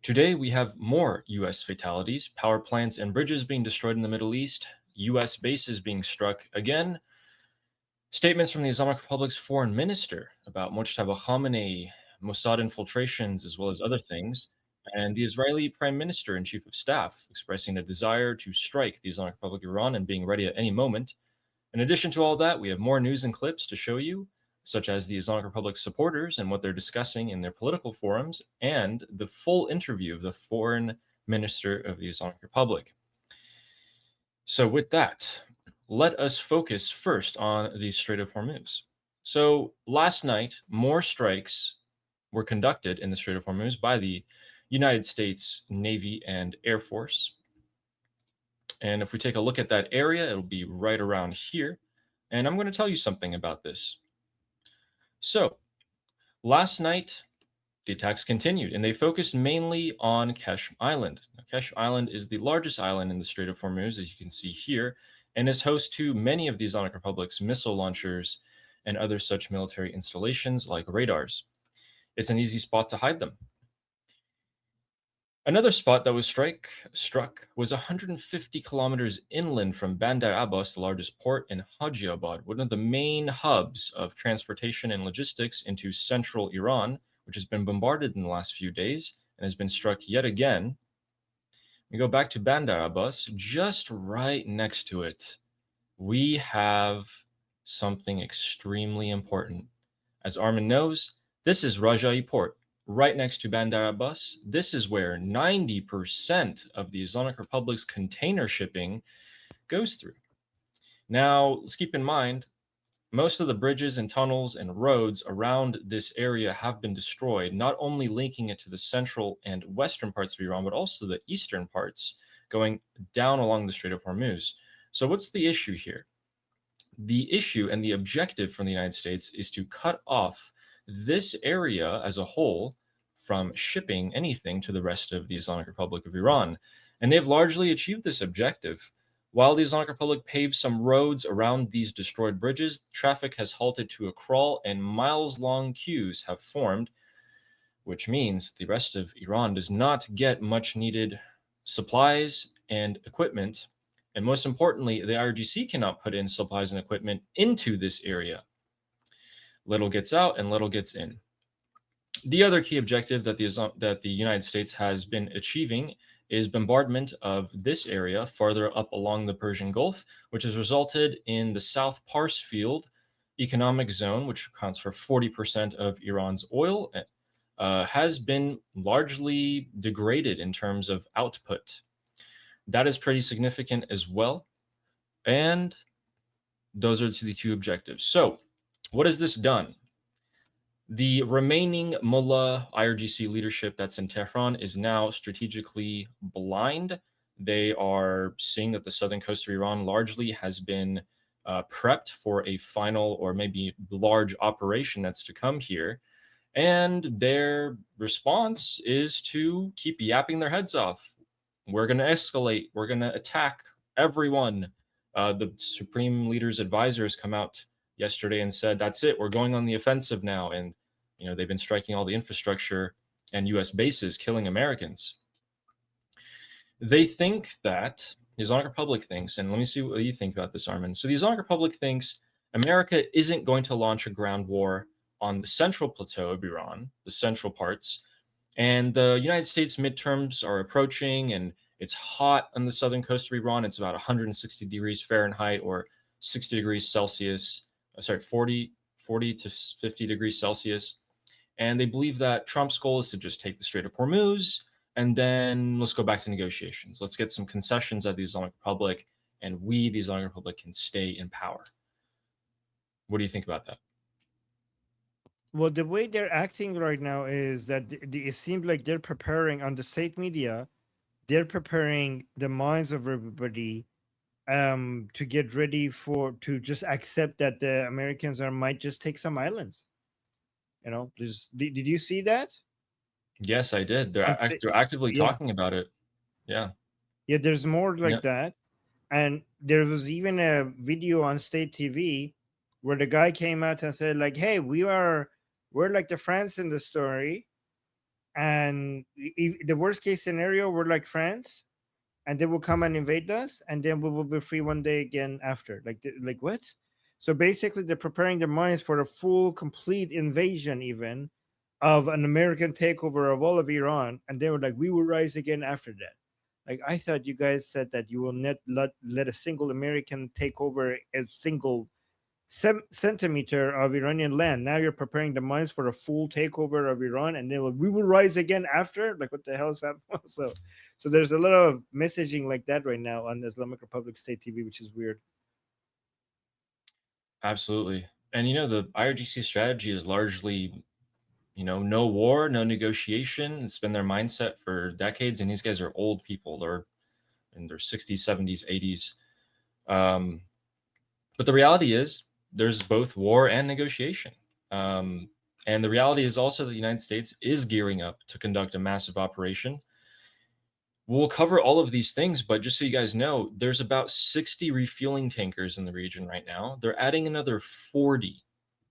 Today, we have more U.S. fatalities, power plants and bridges being destroyed in the Middle East, U.S. bases being struck again, statements from the Islamic Republic's foreign minister about Mujtaba Khamenei, Mossad infiltrations, as well as other things, and the Israeli Prime Minister and Chief of Staff expressing a desire to strike the Islamic Republic of Iran and being ready at any moment. In addition to all that, we have more news and clips to show you, such as the Islamic Republic supporters and what they're discussing in their political forums, and the full interview of the Foreign Minister of the Islamic Republic. So, with that, let us focus first on the Strait of Hormuz. So, last night, more strikes were conducted in the Strait of Hormuz by the United States Navy and Air Force. And if we take a look at that area, it'll be right around here. And I'm going to tell you something about this. So, last night, the attacks continued, and they focused mainly on Kesh Island. Now, Kesh Island is the largest island in the Strait of Hormuz, as you can see here, and is host to many of the Islamic Republic's missile launchers and other such military installations like radars. It's an easy spot to hide them. Another spot that was struck was 150 kilometers inland from Bandar Abbas, the largest port, in Hajiabad, one of the main hubs of transportation and logistics into central Iran, which has been bombarded in the last few days and has been struck yet again. We go back to Bandar Abbas, just right next to it, we have something extremely important. As Armin knows, this is Rajaee Port, right next to Bandar Abbas. This is where 90% of the Islamic Republic's container shipping goes through. Now, let's keep in mind, most of the bridges and tunnels and roads around this area have been destroyed, not only linking it to the central and western parts of Iran, but also the eastern parts going down along the Strait of Hormuz. So what's the issue here? The issue and the objective from the United States is to cut off this area as a whole from shipping anything to the rest of the Islamic Republic of Iran. And they've largely achieved this objective. While the Islamic Republic paved some roads around these destroyed bridges, traffic has halted to a crawl and miles-long queues have formed, which means the rest of Iran does not get much needed supplies and equipment. And most importantly, the IRGC cannot put in supplies and equipment into this area. Little gets out and little gets in. The other key objective that the United States has been achieving is bombardment of this area farther up along the Persian Gulf, which has resulted in the South Pars Field economic zone, which accounts for 40% of Iran's oil, has been largely degraded in terms of output. That is pretty significant as well. And those are the two objectives. So, what has this done? The remaining Mullah IRGC leadership that's in Tehran is now strategically blind. They are seeing that the southern coast of Iran largely has been prepped for a final or maybe large operation that's to come here. And their response is to keep yapping their heads off. We're going to escalate. We're going to attack everyone. The Supreme Leader's advisors come out yesterday and said, that's it. We're going on the offensive now. And, they've been striking all the infrastructure and U.S. bases, killing Americans. They think that the Islamic Republic thinks, and let me see what you think about this, Armin. So the Islamic Republic thinks America isn't going to launch a ground war on the central plateau of Iran, the central parts. And the United States midterms are approaching, and it's hot on the southern coast of Iran. It's about 160 degrees Fahrenheit or 60 degrees Celsius. 40 to 50 degrees Celsius. And they believe that Trump's goal is to just take the Strait of Hormuz, and then let's go back to negotiations. Let's get some concessions at the Islamic Republic, and we, the Islamic Republic, can stay in power. What do you think about that? Well, the way they're acting right now is that it seems like they're preparing on the state media, they're preparing the minds of everybody to get ready to just accept that the Americans might just take some islands. Did you see that? Yes, I did. They're actively Yeah, talking about it. Yeah. yeah. There's more like Yeah. that, and there was even a video on state TV where the guy came out and said, like, "Hey, we're like the friends in the story, and the worst case scenario, we're like France, and they will come and invade us, and then we will be free one day again after. Like what? So basically, they're preparing their minds for a full, complete invasion, even of an American takeover of all of Iran, and they were like, "We will rise again after that." Like, I thought you guys said that you will not let a single American take over a single centimeter of Iranian land. Now you're preparing the mines for a full takeover of Iran, and then we will rise again after. Like, what the hell is happening? So there's a lot of messaging like that right now on Islamic Republic State TV, which is weird. Absolutely. And the IRGC strategy is largely, no war, no negotiation. It's been their mindset for decades, and these guys are old people. They're in their 60s, 70s, 80s. But the reality is there's both war and negotiation. And the reality is also that the United States is gearing up to conduct a massive operation. We'll cover all of these things, but just so you guys know, there's about 60 refueling tankers in the region right now. They're adding another 40,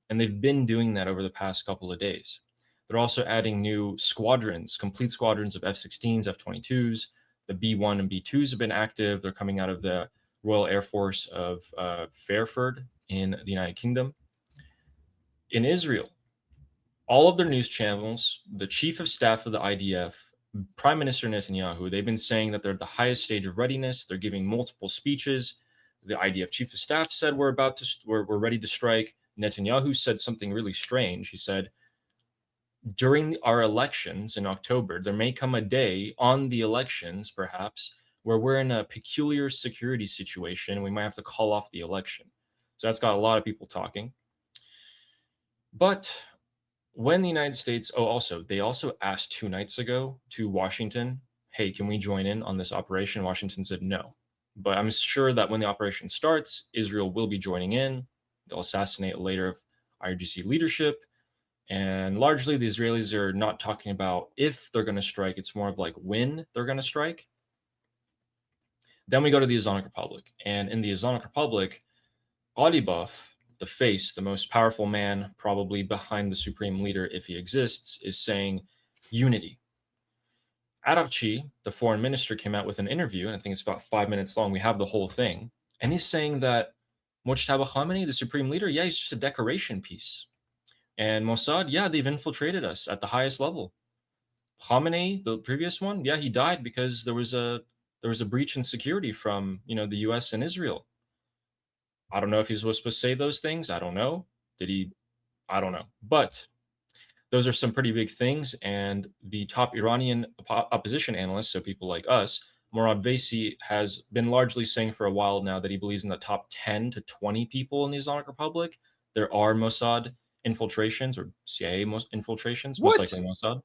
and they've been doing that over the past couple of days. They're also adding new squadrons, complete squadrons of F-16s, F-22s. The B-1 and B-2s have been active. They're coming out of the Royal Air Force of Fairford in the United Kingdom. In Israel, all of their news channels, the chief of staff of the IDF, Prime Minister Netanyahu, they've been saying that they're at the highest stage of readiness. They're giving multiple speeches. The IDF chief of staff said we're ready to strike. Netanyahu said something really strange. He said, during our elections in October, there may come a day on the elections, perhaps, where we're in a peculiar security situation. We might have to call off the election. So that's got a lot of people talking. But when the United States, they also asked 2 nights ago to Washington, hey, can we join in on this operation? Washington said no. But I'm sure that when the operation starts, Israel will be joining in. They'll assassinate later of IRGC leadership. And largely, the Israelis are not talking about if they're going to strike. It's more of like when they're going to strike. Then we go to the Islamic Republic. And in the Islamic Republic, Ghalibaf, the face, the most powerful man probably behind the supreme leader if he exists, is saying unity. Araghchi, the foreign minister, came out with an interview, and I think it's about 5 minutes long. We have the whole thing. And he's saying that Mojtaba Khamenei, the supreme leader, yeah, he's just a decoration piece. And Mossad, yeah, they've infiltrated us at the highest level. Khamenei, the previous one, yeah, he died because there was a breach in security from the U.S. and Israel. I don't know if he's supposed to say those things. I don't know. Did he? I don't know. But those are some pretty big things. And the top Iranian opposition analysts, so people like us, Morad Vaisi, has been largely saying for a while now that he believes in the top 10 to 20 people in the Islamic Republic, there are Mossad infiltrations or CIA infiltrations, most What? likely Mossad.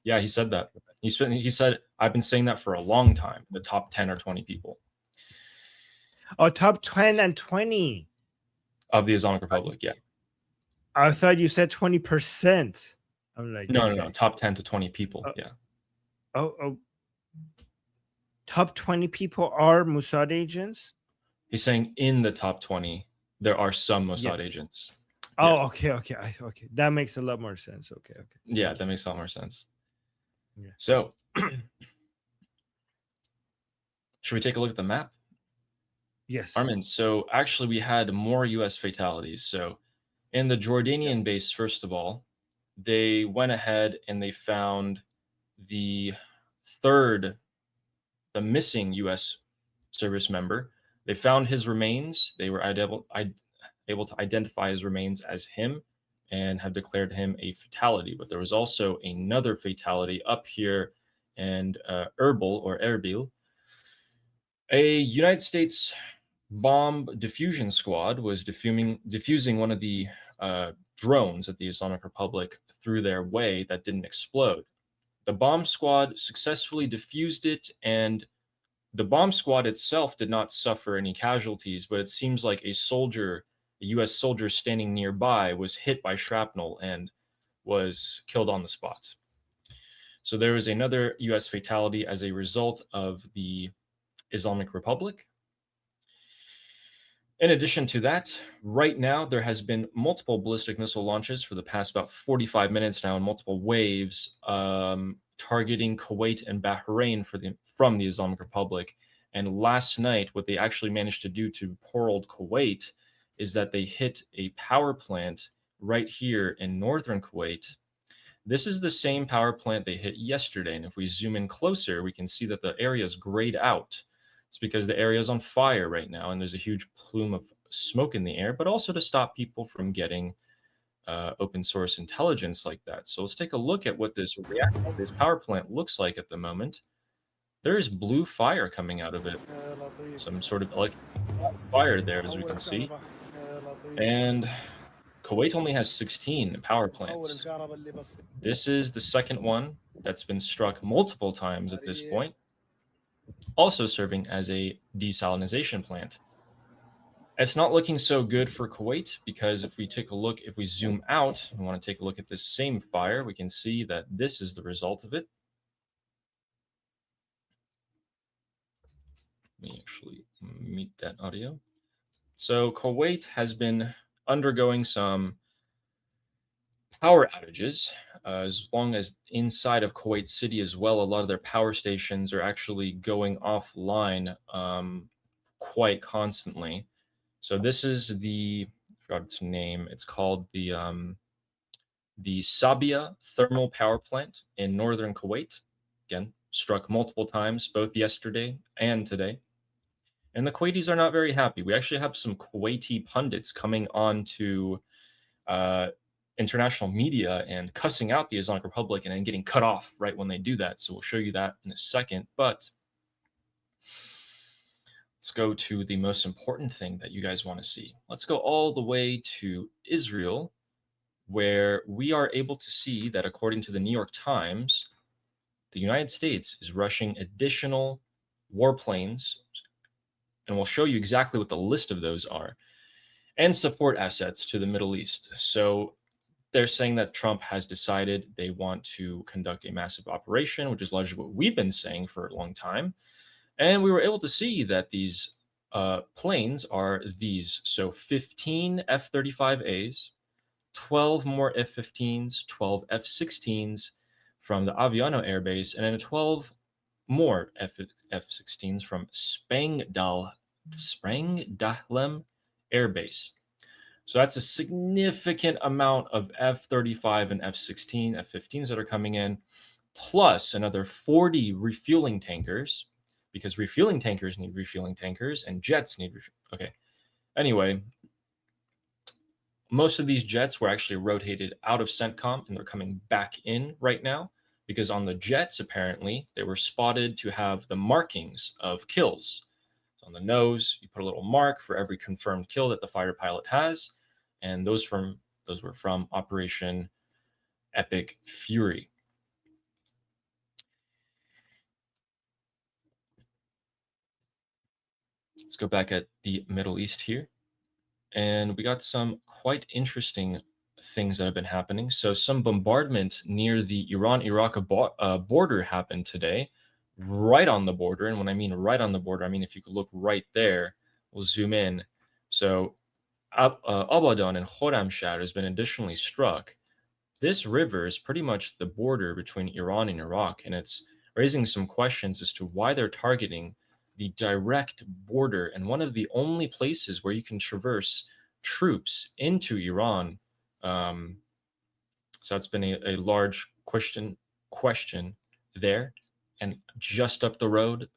Yeah, he said that. He said, I've been saying that for a long time, the top 10 or 20 people Oh, top 10 and 20. of the Islamic Republic. Yeah. I thought you said 20%. I'm like, No, okay. top 10 to 20 people. Uh, Yeah. oh, top 20 people are Mossad agents? He's saying in the top 20, there are some Yes. Mossad agents. Oh, Yeah. okay. That makes a lot more sense. Okay. Yeah, that makes a lot more sense. Yeah. So, should we take a look at the map? Yes. Armin, so actually we had more US fatalities. So, in the Jordanian base, first of all, they went ahead and they found the third, the missing US service member. They found his remains. They were able to identify his remains as him and have declared him a fatality. But there was also another fatality up here in Erbil. A United States bomb diffusion squad was diffusing one of the drones at the Islamic Republic through their way that didn't explode. The bomb squad successfully diffused it, and the bomb squad itself did not suffer any casualties, but it seems like a US soldier standing nearby, was hit by shrapnel and was killed on the spot. So there was another US fatality as a result of the Islamic Republic. In addition to that, right now there has been multiple ballistic missile launches for the past about 45 minutes now in multiple waves, targeting Kuwait and Bahrain from the Islamic Republic. And last night, what they actually managed to do to poor old Kuwait is that they hit a power plant right here in northern Kuwait. This is the same power plant they hit yesterday, and if we zoom in closer, we can see that the area is grayed out. It's because the area is on fire right now, and there's a huge plume of smoke in the air, but also to stop people from getting open source intelligence like that. So let's take a look at what this power plant looks like at the moment. There is blue fire coming out of it, يا لطيف some sort of electric fire there, as we حول can see. الكهرباء يا لطيف And Kuwait only has 16 power حول plants. الكهرباء اللي بس This is the second one that's been struck multiple times at this مريح point, also serving as a desalinization plant. It's not looking so good for Kuwait because if we zoom out and want to take a look at this same fire, we can see that this is the result of it. Let me actually mute that audio. So Kuwait has been undergoing some power outages, as long as inside of Kuwait City as well, a lot of their power stations are actually going offline quite constantly. So this is I forgot its name. It's called the Sabia thermal power plant in northern Kuwait. Again, struck multiple times, both yesterday and today. And the Kuwaitis are not very happy. We actually have some Kuwaiti pundits coming on to uh, international media and cussing out the Islamic Republic and then getting cut off right when they do that. So we'll show you that in a second. But let's go to the most important thing that you guys want to see. Let's go all the way to Israel, where we are able to see that according to the New York Times, the United States is rushing additional warplanes, and we'll show you exactly what the list of those are, and support assets to the Middle East. So they're saying that Trump has decided they want to conduct a massive operation, which is largely what we've been saying for a long time. And we were able to see that these planes are these. So 15 F-35As, 12 more F-15s, 12 F-16s from the Aviano Air Base, and then 12 more F-16s from Sprengdahlem Air Base. So that's a significant amount of F-35 and F-16, F-15s that are coming in, plus another 40 refueling tankers, because refueling tankers need refueling tankers and jets need okay. Anyway, most of these jets were actually rotated out of CENTCOM and they're coming back in right now because on the jets, apparently, they were spotted to have the markings of kills. So on the nose, you put a little mark for every confirmed kill that the fighter pilot has, and those were from Operation Epic Fury. Let's go back at the Middle East here. And we got some quite interesting things that have been happening. So some bombardment near the Iran-Iraq border happened today, right on the border. And when I mean right on the border, I mean if you could look right there, we'll zoom in. So Abadan and Khorramshahr has been additionally struck. This river is pretty much the border between Iran and Iraq, and it's raising some questions as to why they're targeting the direct border and one of the only places where you can traverse troops into Iran. So that's been a large question there. And just up the road,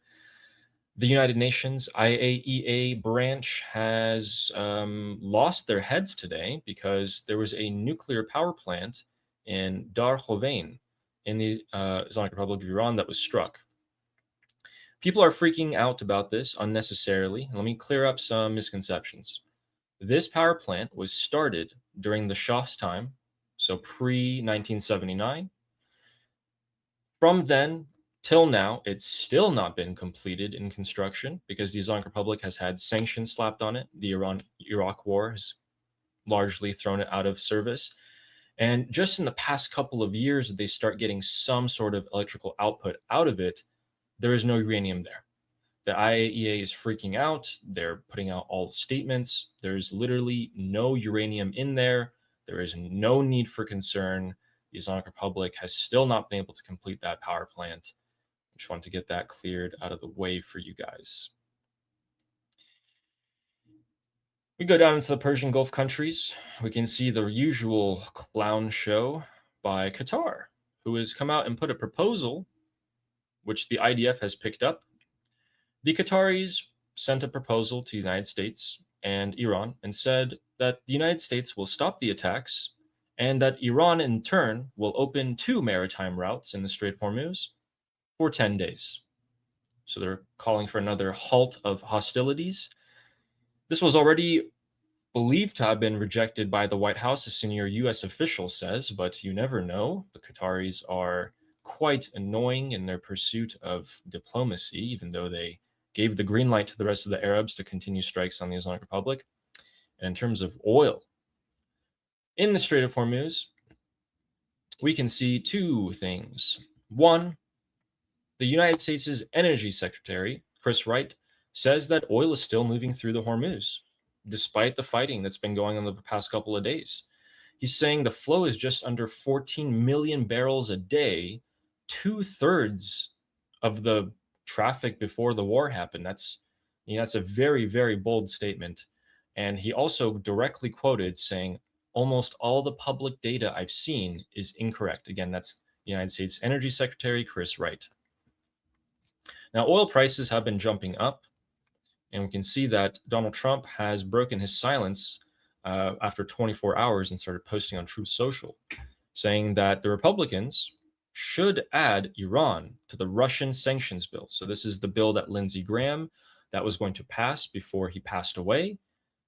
the United Nations IAEA branch has lost their heads today because there was a nuclear power plant in Dar Hovein in the Islamic Republic of Iran that was struck. People are freaking out about this unnecessarily. Let me clear up some misconceptions. This power plant was started during the Shah's time, so pre 1979. From then till now, it's still not been completed in construction because the Islamic Republic has had sanctions slapped on it. The Iran-Iraq war has largely thrown it out of service. And just in the past couple of years, they start getting some sort of electrical output out of it. There is no uranium there. The IAEA is freaking out. They're putting out all statements. There's literally no uranium in there. There is no need for concern. The Islamic Republic has still not been able to complete that power plant. I just want to get that cleared out of the way for you guys. We go down into the Persian Gulf countries. We can see the usual clown show by Qatar, who has come out and put a proposal, which the IDF has picked up. The Qataris sent a proposal to the United States and Iran and said that the United States will stop the attacks and that Iran, in turn, will open 2 maritime routes in the Strait of Hormuz for 10 days. So they're calling for another halt of hostilities. This was already believed to have been rejected by the White House, a senior U.S. official says, but you never know. The Qataris are quite annoying in their pursuit of diplomacy, even though they gave the green light to the rest of the Arabs to continue strikes on the Islamic Republic. And in terms of oil, in the Strait of Hormuz, we can see 2 things. One, the United States' Energy Secretary, Chris Wright, says that oil is still moving through the Hormuz, despite the fighting that's been going on the past couple of days. He's saying the flow is just under 14 million barrels a day, 2/3 of the traffic before the war happened. That's a very, very bold statement. And he also directly quoted saying, almost all the public data I've seen is incorrect. Again, that's the United States Energy Secretary, Chris Wright. Now, oil prices have been jumping up, and we can see that Donald Trump has broken his silence after 24 hours and started posting on Truth Social, saying that the Republicans should add Iran to the Russian sanctions bill. So this is the bill that Lindsey Graham that was going to pass before he passed away.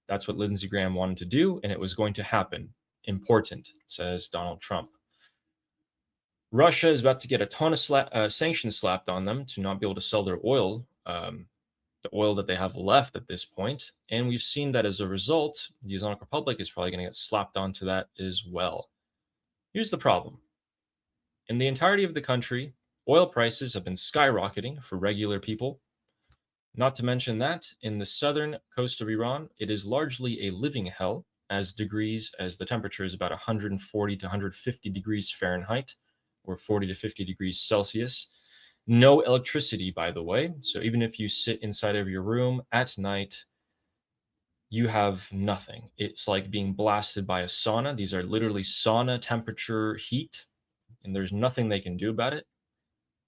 That's what Lindsey Graham wanted to do, and it was going to happen. Important, says Donald Trump. Russia is about to get a ton of sanctions slapped on them to not be able to sell their oil, the oil that they have left at this point. And we've seen that as a result, the Islamic Republic is probably going to get slapped onto that as well. Here's the problem. In the entirety of the country, oil prices have been skyrocketing for regular people. Not to mention that in the southern coast of Iran, it is largely a living hell as the temperature is about 140 to 150 degrees Fahrenheit or 40 to 50 degrees Celsius. No electricity, by the way. So even if you sit inside of your room at night, you have nothing. It's like being blasted by a sauna. These are literally sauna temperature heat, and there's nothing they can do about it.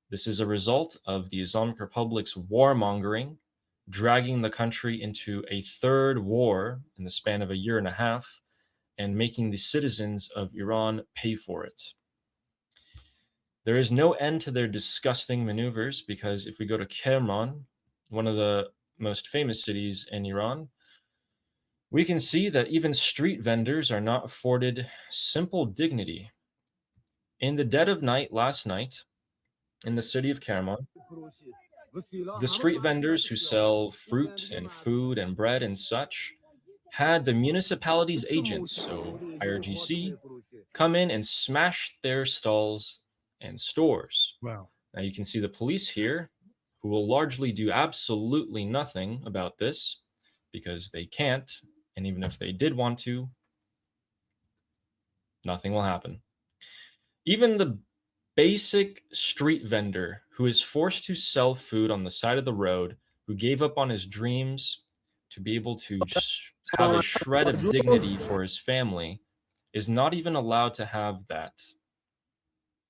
This is a result of the Islamic Republic's warmongering, dragging the country into a 3rd war in the span of a year and a half, and making the citizens of Iran pay for it. There is no end to their disgusting maneuvers because if we go to Kerman, one of the most famous cities in Iran, we can see that even street vendors are not afforded simple dignity. In the dead of night last night, in the city of Kerman, the street vendors who sell fruit and food and bread and such had the municipality's agents, so IRGC, come in and smash their stalls and stores. Wow. Now you can see the police here, who will largely do absolutely nothing about this because they can't, and even if they did want to, nothing will happen. Even the basic street vendor who is forced to sell food on the side of the road, who gave up on his dreams to be able to have a shred of dignity for his family, is not even allowed to have that.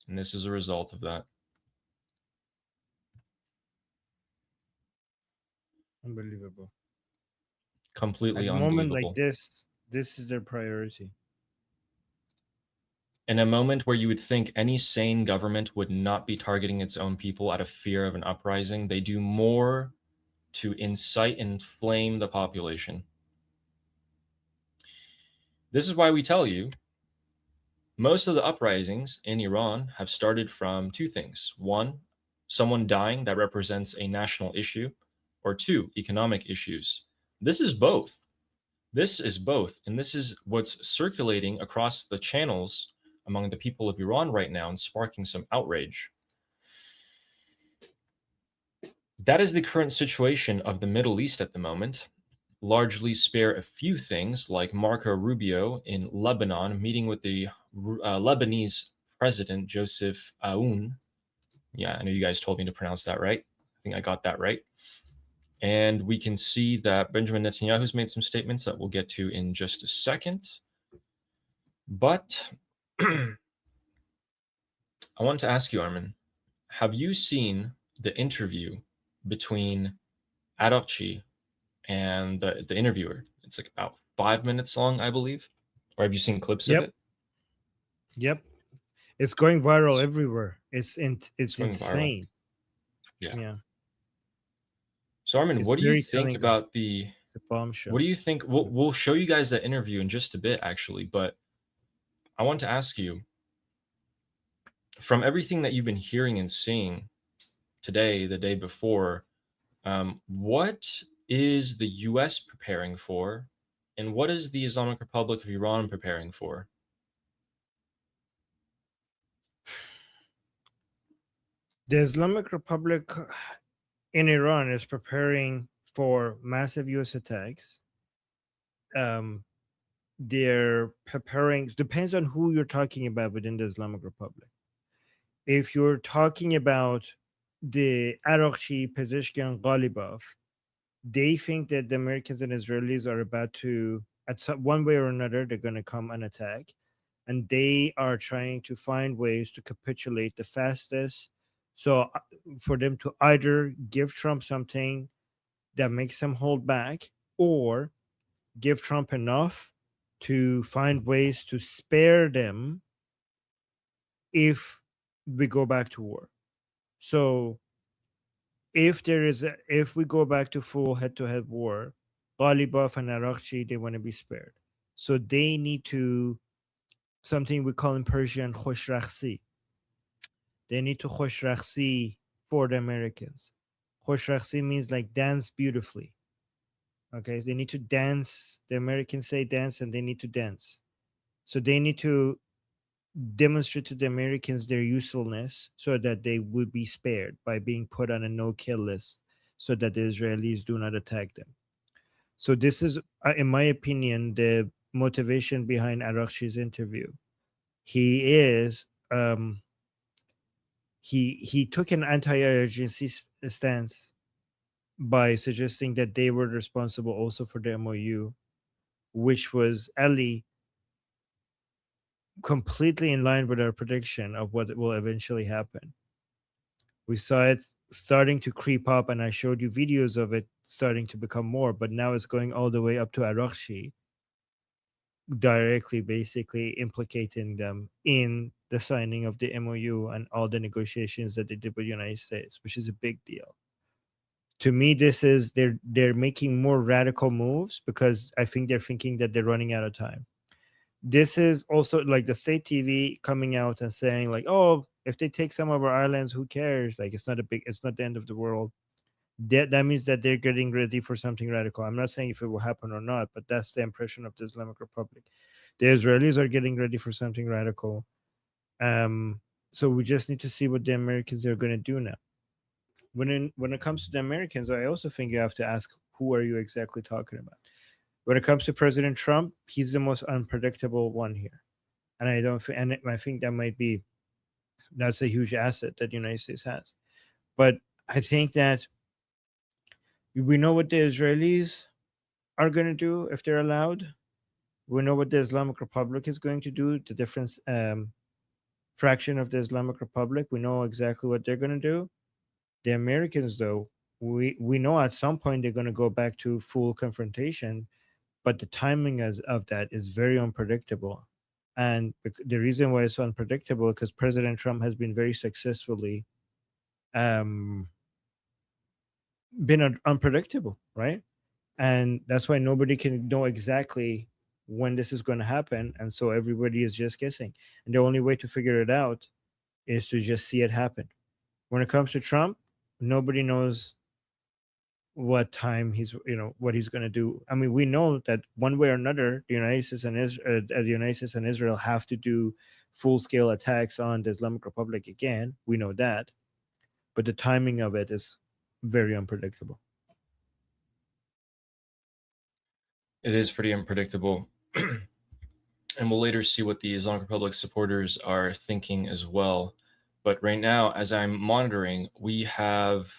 And this is a result of that. Unbelievable. Completely At a moment unbelievable. like this is their priority. In a moment where you would think any sane government would not be targeting its own people out of fear of an uprising, they do more to incite and inflame the population. This is why we tell you most of the uprisings in Iran have started from 2 things. 1, someone dying that represents a national issue, or 2, economic issues. This is both. This is both. And this is what's circulating across the channels among the people of Iran right now and sparking some outrage. That is the current situation of the Middle East at the moment. Largely spare a few things, like Marco Rubio in Lebanon meeting with the Lebanese president Joseph Aoun. Yeah, I know you guys told me to pronounce that right. I think I got that right. And we can see that Benjamin Netanyahu's made some statements that we'll get to in just a second. But I want to ask you, Armin, have you seen the interview between Araghchi and the interviewer? It's like about 5 minutes long, I believe. Or have you seen clips of Yep. it? Yep. It's going viral It's- everywhere. It's going viral. insane. Yeah. Yeah. So Armin, It's what do you very think telling of about the it's a bombshell. what do you think we'll show you guys that interview in just a bit actually, but I want to ask you, from everything that you've been hearing and seeing today, the day before, what is the US preparing for, and what is the Islamic Republic of Iran preparing for? The Islamic Republic in Iran is preparing for massive US attacks. They're preparing, depends on who you're talking about within the Islamic Republic. If you're talking about the Araghchi, Pezeshkian, Ghalibaf, they think that the Americans and Israelis are about to, at some, one way or another, they're going to come and attack. And they are trying to find ways to capitulate the fastest. So for them to either give Trump something that makes them hold back, or give Trump enough to find ways to spare them if we go back to war. So if we go back to full head-to-head war, Ghalibaf and Araghchi, they want to be spared. So they need to, something we call in Persian khoshrakhsi. They need to khoshrakhsi for the Americans. Khoshrakhsi means like dance beautifully. Okay, so they need to dance. The Americans say dance, and they need to dance. So they need to demonstrate to the Americans their usefulness so that they would be spared by being put on a no-kill list so that the Israelis do not attack them. So this is, in my opinion, the motivation behind Araghchi's interview. He is he took an anti-urgency stance by suggesting that they were responsible also for the MOU, which was Ali completely in line with our prediction of what will eventually happen. We saw it starting to creep up, and I showed you videos of it starting to become more, but now it's going all the way up to Araghchi, directly basically implicating them in the signing of the MOU and all the negotiations that they did with the United States, which is a big deal. To me, this is they're making more radical moves because I think they're thinking that they're running out of time. This is also like the state TV coming out and saying like, oh, if they take some of our islands, who cares? Like it's not the end of the world. That means that they're getting ready for something radical. I'm not saying if it will happen or not, but that's the impression of the Islamic Republic. The Israelis are getting ready for something radical. So we just need to see what the Americans are going to do now. When it comes to the Americans, I also think you have to ask, who are you exactly talking about? When it comes to President Trump, he's the most unpredictable one here, and I think that's a huge asset that the United States has. But I think that we know what the Israelis are going to do if they're allowed. We know what the Islamic Republic is going to do, the different fraction of the Islamic Republic. We know exactly what they're going to do. The Americans, though, we know at some point they're going to go back to full confrontation, but the timing of that is very unpredictable. And the reason why it's unpredictable is because President Trump has been very successfully been unpredictable, right? And that's why nobody can know exactly when this is going to happen, and so everybody is just guessing. And the only way to figure it out is to just see it happen. When it comes to Trump, nobody knows what time what he's going to do. I mean, we know that one way or another, the United States and Israel have to do full-scale attacks on the Islamic Republic again. We know that, but the timing of it is very unpredictable. It is pretty unpredictable. And we'll later see what the Islamic Republic supporters are thinking as well. But right now, as I'm monitoring, we have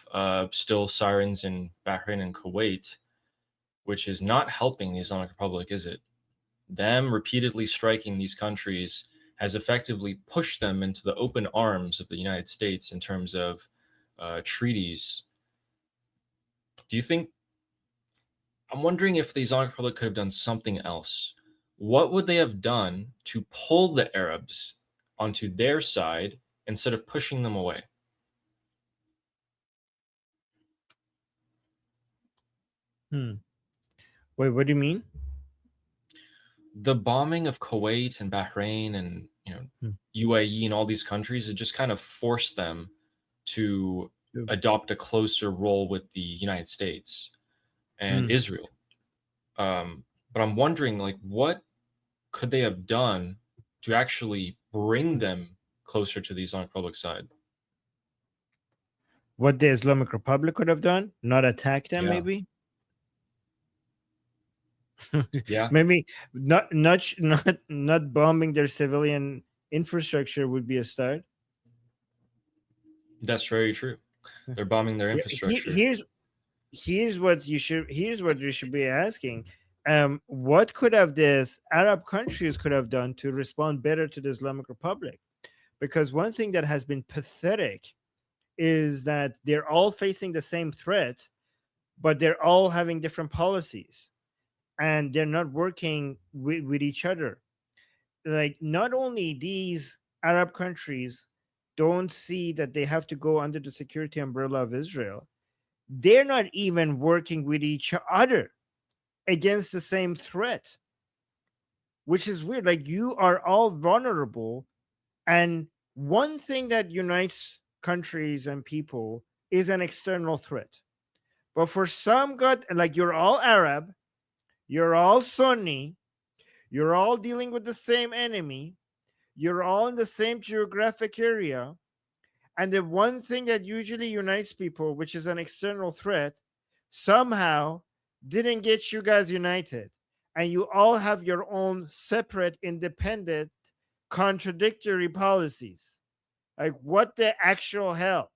still sirens in Bahrain and Kuwait, which is not helping the Islamic Republic, is it? Them repeatedly striking these countries has effectively pushed them into the open arms of the United States in terms of treaties. Do you think? I'm wondering if the Islamic Republic could have done something else. What would they have done to pull the Arabs onto their side instead of pushing them away? Wait, what do you mean? The bombing of Kuwait and Bahrain and UAE and all these countries, it just kind of forced them to adopt a closer role with the United States and Israel. But I'm wondering, like, what could they have done to actually bring them closer to the Islamic Republic side? What the Islamic Republic could have done? Not attack them, Yeah. maybe? Yeah, Maybe not bombing their civilian infrastructure would be a start. that's very true. They're bombing their Yeah, infrastructure. here's what you should be asking. What could have this Arab countries could have done to respond better to the Islamic Republic? Because one thing that has been pathetic is that they're all facing the same threat, but they're all having different policies and they're not working with each other. Like, not only these Arab countries don't see that they have to go under the security umbrella of Israel, they're not even working with each other against the same threat, which is weird. Like, you are all vulnerable, and one thing that unites countries and people is an external threat. But for some god, like, you're all Arab, you're all Sunni, you're all dealing with the same enemy, you're all in the same geographic area, and the one thing that usually unites people, which is an external threat, somehow didn't get you guys united. And you all have your own separate, independent, contradictory policies. Like, what the actual hell?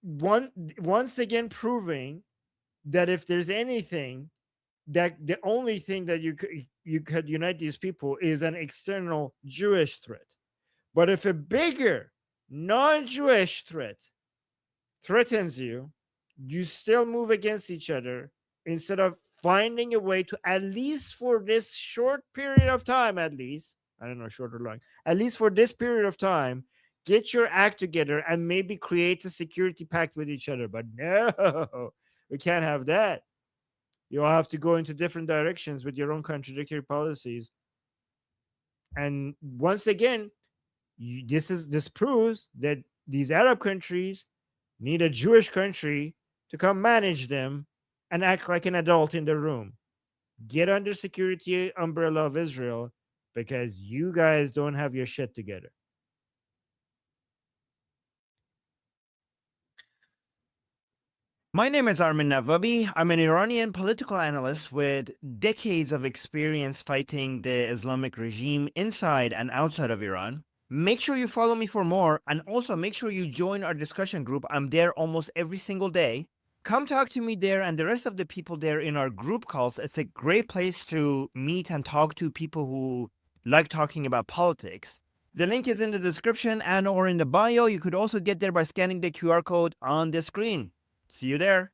Once again proving that if there's anything, that the only thing that you could unite these people is an external Jewish threat. But if a bigger non-Jewish threat threatens you, you still move against each other instead of finding a way to, at least for this short period of time, at least, I don't know, short or long, at least for this period of time, get your act together and maybe create a security pact with each other. But no, we can't have that. You all have to go into different directions with your own contradictory policies. And once again, this proves that these Arab countries need a Jewish country to come manage them and act like an adult in the room. Get under security umbrella of Israel, because you guys don't have your shit together. My name is Armin Navabi. I'm an Iranian political analyst with decades of experience fighting the Islamic regime inside and outside of Iran. Make sure you follow me for more, and also make sure you join our discussion group. I'm there almost every single day. Come talk to me there and the rest of the people there in our group calls. It's a great place to meet and talk to people who like talking about politics. The link is in the description and or in the bio. You could also get there by scanning the QR code on the screen. See you there.